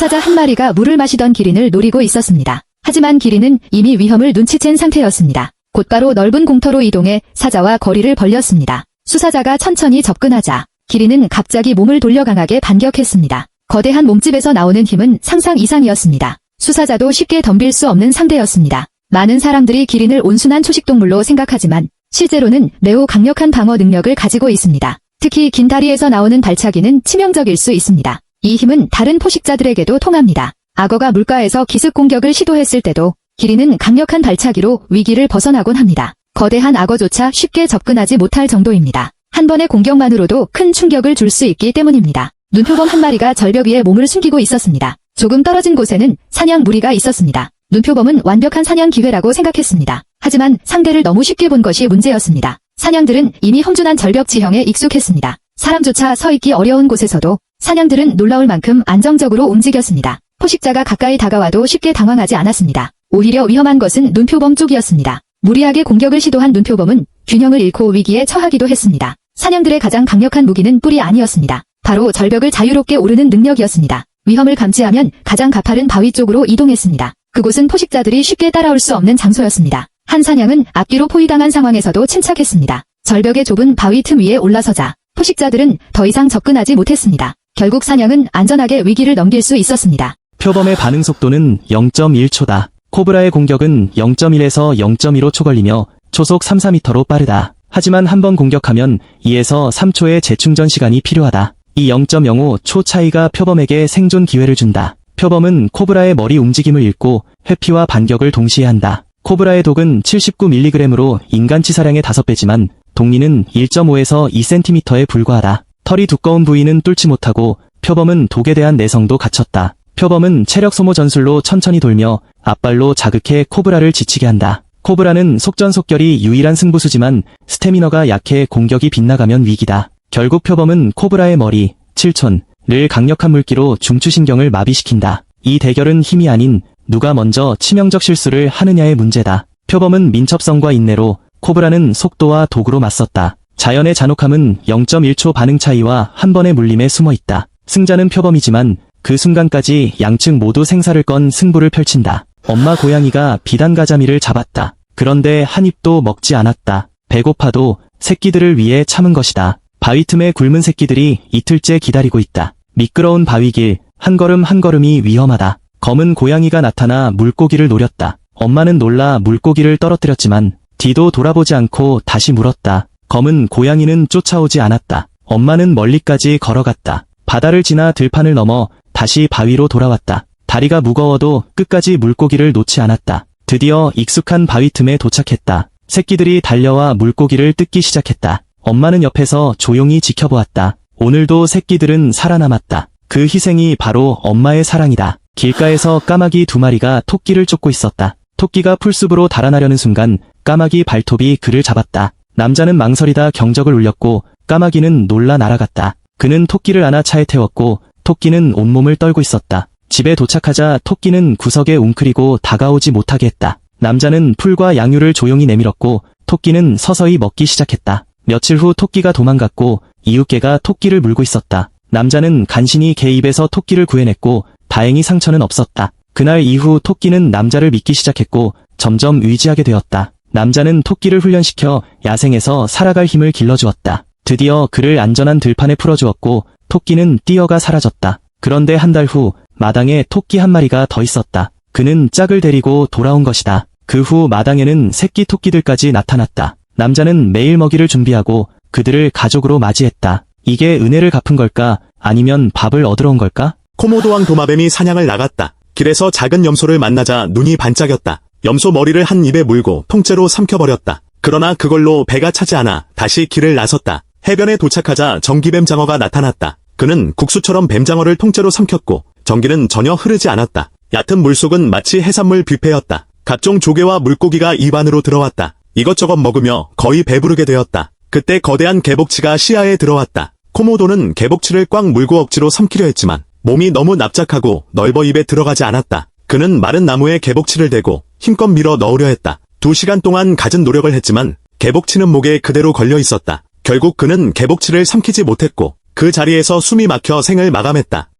수사자 한 마리가 물을 마시던 기린을 노리고 있었습니다. 하지만 기린은 이미 위험을 눈치챈 상태였습니다. 곧바로 넓은 공터로 이동해 사자와 거리를 벌렸습니다. 수사자가 천천히 접근하자 기린은 갑자기 몸을 돌려 강하게 반격했습니다. 거대한 몸집에서 나오는 힘은 상상 이상이었습니다. 수사자도 쉽게 덤빌 수 없는 상대였습니다. 많은 사람들이 기린을 온순한 초식동물로 생각하지만 실제로는 매우 강력한 방어 능력을 가지고 있습니다. 특히 긴 다리에서 나오는 발차기는 치명적일 수 있습니다. 이 힘은 다른 포식자들에게도 통합니다. 악어가 물가에서 기습 공격을 시도했을 때도 기린은 강력한 발차기로 위기를 벗어나곤 합니다. 거대한 악어조차 쉽게 접근하지 못할 정도입니다. 한 번의 공격만으로도 큰 충격을 줄 수 있기 때문입니다. 눈표범 한 마리가 절벽 위에 몸을 숨기고 있었습니다. 조금 떨어진 곳에는 사냥 무리가 있었습니다. 눈표범은 완벽한 사냥 기회라고 생각했습니다. 하지만 상대를 너무 쉽게 본 것이 문제였습니다. 사냥들은 이미 험준한 절벽 지형에 익숙했습니다. 사람조차 서 있기 어려운 곳에서도 사냥들은 놀라울 만큼 안정적으로 움직였습니다. 포식자가 가까이 다가와도 쉽게 당황하지 않았습니다. 오히려 위험한 것은 눈표범 쪽이었습니다. 무리하게 공격을 시도한 눈표범은 균형을 잃고 위기에 처하기도 했습니다. 사냥들의 가장 강력한 무기는 뿔이 아니었습니다. 바로 절벽을 자유롭게 오르는 능력이었습니다. 위험을 감지하면 가장 가파른 바위 쪽으로 이동했습니다. 그곳은 포식자들이 쉽게 따라올 수 없는 장소였습니다. 한 사냥은 앞뒤로 포위당한 상황에서도 침착했습니다. 절벽의 좁은 바위 틈 위에 올라서자 포식자들은 더 이상 접근하지 못했습니다. 결국 사냥은 안전하게 위기를 넘길 수 있었습니다. 표범의 반응 속도는 0.1초다. 코브라의 공격은 0.1에서 0.15초 걸리며 초속 3-4m로 빠르다. 하지만 한 번 공격하면 2에서 3초의 재충전 시간이 필요하다. 이 0.05초 차이가 표범에게 생존 기회를 준다. 표범은 코브라의 머리 움직임을 읽고 회피와 반격을 동시에 한다. 코브라의 독은 79mg으로 인간 치사량의 5배지만 독리는 1.5에서 2cm에 불과하다. 털이 두꺼운 부위는 뚫지 못하고 표범은 독에 대한 내성도 갖췄다. 표범은 체력 소모 전술로 천천히 돌며 앞발로 자극해 코브라를 지치게 한다. 코브라는 속전속결이 유일한 승부수지만 스태미너가 약해 공격이 빗나가면 위기다. 결국 표범은 코브라의 머리, 칠촌을 강력한 물기로 중추신경을 마비시킨다. 이 대결은 힘이 아닌 누가 먼저 치명적 실수를 하느냐의 문제다. 표범은 민첩성과 인내로, 코브라는 속도와 독으로 맞섰다. 자연의 잔혹함은 0.1초 반응 차이와 한 번의 물림에 숨어있다. 승자는 표범이지만 그 순간까지 양측 모두 생사를 건 승부를 펼친다. 엄마 고양이가 비단가자미를 잡았다. 그런데 한 입도 먹지 않았다. 배고파도 새끼들을 위해 참은 것이다. 바위 틈에 굶은 새끼들이 이틀째 기다리고 있다. 미끄러운 바위길, 한 걸음 한 걸음이 위험하다. 검은 고양이가 나타나 물고기를 노렸다. 엄마는 놀라 물고기를 떨어뜨렸지만 뒤도 돌아보지 않고 다시 물었다. 검은 고양이는 쫓아오지 않았다. 엄마는 멀리까지 걸어갔다. 바다를 지나 들판을 넘어 다시 바위로 돌아왔다. 다리가 무거워도 끝까지 물고기를 놓지 않았다. 드디어 익숙한 바위 틈에 도착했다. 새끼들이 달려와 물고기를 뜯기 시작했다. 엄마는 옆에서 조용히 지켜보았다. 오늘도 새끼들은 살아남았다. 그 희생이 바로 엄마의 사랑이다. 길가에서 까마귀 2마리가 토끼를 쫓고 있었다. 토끼가 풀숲으로 달아나려는 순간 까마귀 발톱이 그를 잡았다. 남자는 망설이다 경적을 울렸고 까마귀는 놀라 날아갔다. 그는 토끼를 안아 차에 태웠고 토끼는 온몸을 떨고 있었다. 집에 도착하자 토끼는 구석에 웅크리고 다가오지 못하게 했다. 남자는 풀과 양유를 조용히 내밀었고 토끼는 서서히 먹기 시작했다. 며칠 후 토끼가 도망갔고 이웃개가 토끼를 물고 있었다. 남자는 간신히 개 입에서 토끼를 구해냈고 다행히 상처는 없었다. 그날 이후 토끼는 남자를 믿기 시작했고 점점 의지하게 되었다. 남자는 토끼를 훈련시켜 야생에서 살아갈 힘을 길러주었다. 드디어 그를 안전한 들판에 풀어주었고 토끼는 뛰어가 사라졌다. 그런데 한 달 후 마당에 토끼 한 마리가 더 있었다. 그는 짝을 데리고 돌아온 것이다. 그 후 마당에는 새끼 토끼들까지 나타났다. 남자는 매일 먹이를 준비하고 그들을 가족으로 맞이했다. 이게 은혜를 갚은 걸까? 아니면 밥을 얻으러 온 걸까? 코모도왕 도마뱀이 사냥을 나갔다. 길에서 작은 염소를 만나자 눈이 반짝였다. 염소 머리를 한 입에 물고 통째로 삼켜버렸다. 그러나 그걸로 배가 차지 않아 다시 길을 나섰다. 해변에 도착하자 전기뱀 장어가 나타났다. 그는 국수처럼 뱀장어를 통째로 삼켰고 전기는 전혀 흐르지 않았다. 얕은 물속은 마치 해산물 뷔페였다. 각종 조개와 물고기가 입 안으로 들어왔다. 이것저것 먹으며 거의 배부르게 되었다. 그때 거대한 개복치가 시야에 들어왔다. 코모도는 개복치를 꽉 물고 억지로 삼키려 했지만 몸이 너무 납작하고 넓어 입에 들어가지 않았다. 그는 마른 나무에 개복치를 대고 힘껏 밀어 넣으려 했다. 2시간 동안 갖은 노력을 했지만 개복치는 목에 그대로 걸려 있었다. 결국 그는 개복치를 삼키지 못했고 그 자리에서 숨이 막혀 생을 마감했다.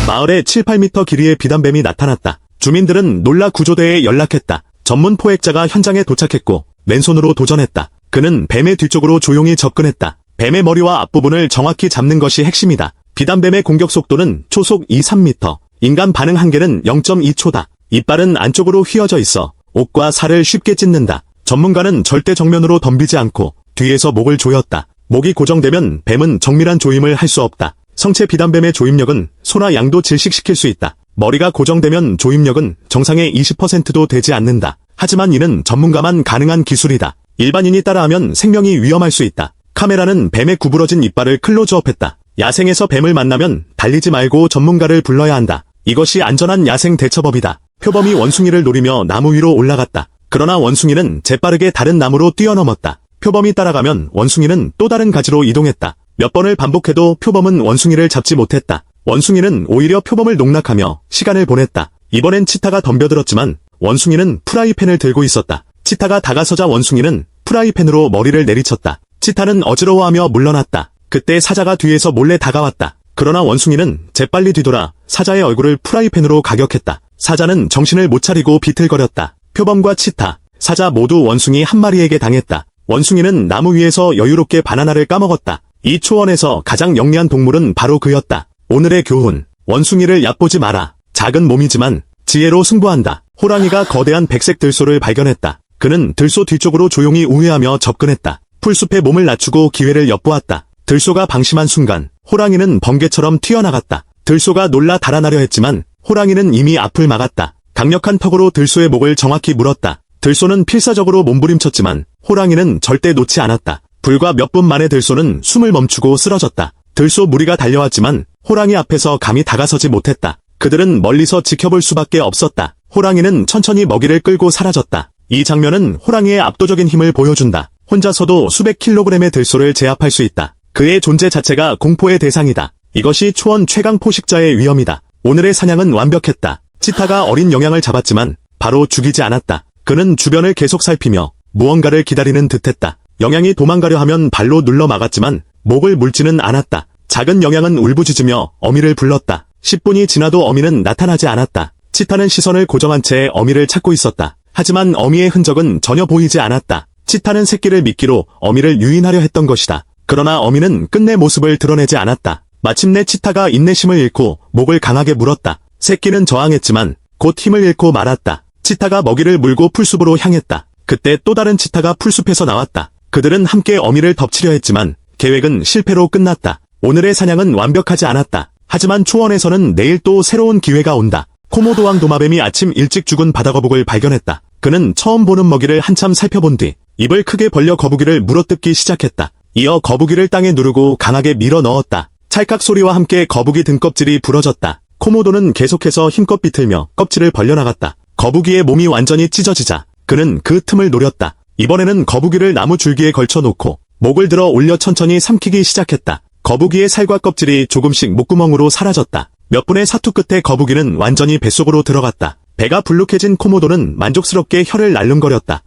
마을에 7, 8m 길이의 비단뱀이 나타났다. 주민들은 놀라 구조대에 연락했다. 전문 포획자가 현장에 도착했고 맨손으로 도전했다. 그는 뱀의 뒤쪽으로 조용히 접근했다. 뱀의 머리와 앞부분을 정확히 잡는 것이 핵심이다. 비단뱀의 공격 속도는 초속 2, 3m. 인간 반응 한계는 0.2초다. 이빨은 안쪽으로 휘어져 있어 옷과 살을 쉽게 찢는다. 전문가는 절대 정면으로 덤비지 않고 뒤에서 목을 조였다. 목이 고정되면 뱀은 정밀한 조임을 할 수 없다. 성체 비단뱀의 조임력은 소나 양도 질식시킬 수 있다. 머리가 고정되면 조임력은 정상의 20%도 되지 않는다. 하지만 이는 전문가만 가능한 기술이다. 일반인이 따라하면 생명이 위험할 수 있다. 카메라는 뱀의 구부러진 이빨을 클로즈업했다. 야생에서 뱀을 만나면 달리지 말고 전문가를 불러야 한다. 이것이 안전한 야생 대처법이다. 표범이 원숭이를 노리며 나무 위로 올라갔다. 그러나 원숭이는 재빠르게 다른 나무로 뛰어넘었다. 표범이 따라가면 원숭이는 또 다른 가지로 이동했다. 몇 번을 반복해도 표범은 원숭이를 잡지 못했다. 원숭이는 오히려 표범을 농락하며 시간을 보냈다. 이번엔 치타가 덤벼들었지만 원숭이는 프라이팬을 들고 있었다. 치타가 다가서자 원숭이는 프라이팬으로 머리를 내리쳤다. 치타는 어지러워하며 물러났다. 그때 사자가 뒤에서 몰래 다가왔다. 그러나 원숭이는 재빨리 뒤돌아 사자의 얼굴을 프라이팬으로 가격했다. 사자는 정신을 못 차리고 비틀거렸다. 표범과 치타, 사자 모두 원숭이 한 마리에게 당했다. 원숭이는 나무 위에서 여유롭게 바나나를 까먹었다. 이 초원에서 가장 영리한 동물은 바로 그였다. 오늘의 교훈, 원숭이를 얕보지 마라. 작은 몸이지만 지혜로 승부한다. 호랑이가 거대한 백색 들소를 발견했다. 그는 들소 뒤쪽으로 조용히 우회하며 접근했다. 풀숲에 몸을 낮추고 기회를 엿보았다. 들소가 방심한 순간 호랑이는 번개처럼 튀어나갔다. 들소가 놀라 달아나려 했지만 호랑이는 이미 앞을 막았다. 강력한 턱으로 들소의 목을 정확히 물었다. 들소는 필사적으로 몸부림쳤지만 호랑이는 절대 놓지 않았다. 불과 몇 분 만에 들소는 숨을 멈추고 쓰러졌다. 들소 무리가 달려왔지만 호랑이 앞에서 감히 다가서지 못했다. 그들은 멀리서 지켜볼 수밖에 없었다. 호랑이는 천천히 먹이를 끌고 사라졌다. 이 장면은 호랑이의 압도적인 힘을 보여준다. 혼자서도 수백 킬로그램의 들소를 제압할 수 있다. 그의 존재 자체가 공포의 대상이다. 이것이 초원 최강 포식자의 위험이다. 오늘의 사냥은 완벽했다. 치타가 어린 영양을 잡았지만 바로 죽이지 않았다. 그는 주변을 계속 살피며 무언가를 기다리는 듯했다. 영양이 도망가려 하면 발로 눌러 막았지만 목을 물지는 않았다. 작은 영양은 울부짖으며 어미를 불렀다. 10분이 지나도 어미는 나타나지 않았다. 치타는 시선을 고정한 채 어미를 찾고 있었다. 하지만 어미의 흔적은 전혀 보이지 않았다. 치타는 새끼를 미끼로 어미를 유인하려 했던 것이다. 그러나 어미는 끝내 모습을 드러내지 않았다. 마침내 치타가 인내심을 잃고 목을 강하게 물었다. 새끼는 저항했지만 곧 힘을 잃고 말았다. 치타가 먹이를 물고 풀숲으로 향했다. 그때 또 다른 치타가 풀숲에서 나왔다. 그들은 함께 어미를 덮치려 했지만 계획은 실패로 끝났다. 오늘의 사냥은 완벽하지 않았다. 하지만 초원에서는 내일 또 새로운 기회가 온다. 코모도왕 도마뱀이 아침 일찍 죽은 바다거북을 발견했다. 그는 처음 보는 먹이를 한참 살펴본 뒤 입을 크게 벌려 거북이를 물어뜯기 시작했다. 이어 거북이를 땅에 누르고 강하게 밀어 넣었다. 찰칵 소리와 함께 거북이 등껍질이 부러졌다. 코모도는 계속해서 힘껏 비틀며 껍질을 벌려나갔다. 거북이의 몸이 완전히 찢어지자 그는 그 틈을 노렸다. 이번에는 거북이를 나무 줄기에 걸쳐놓고 목을 들어 올려 천천히 삼키기 시작했다. 거북이의 살과 껍질이 조금씩 목구멍으로 사라졌다. 몇 분의 사투 끝에 거북이는 완전히 뱃속으로 들어갔다. 배가 불룩해진 코모도는 만족스럽게 혀를 날름거렸다.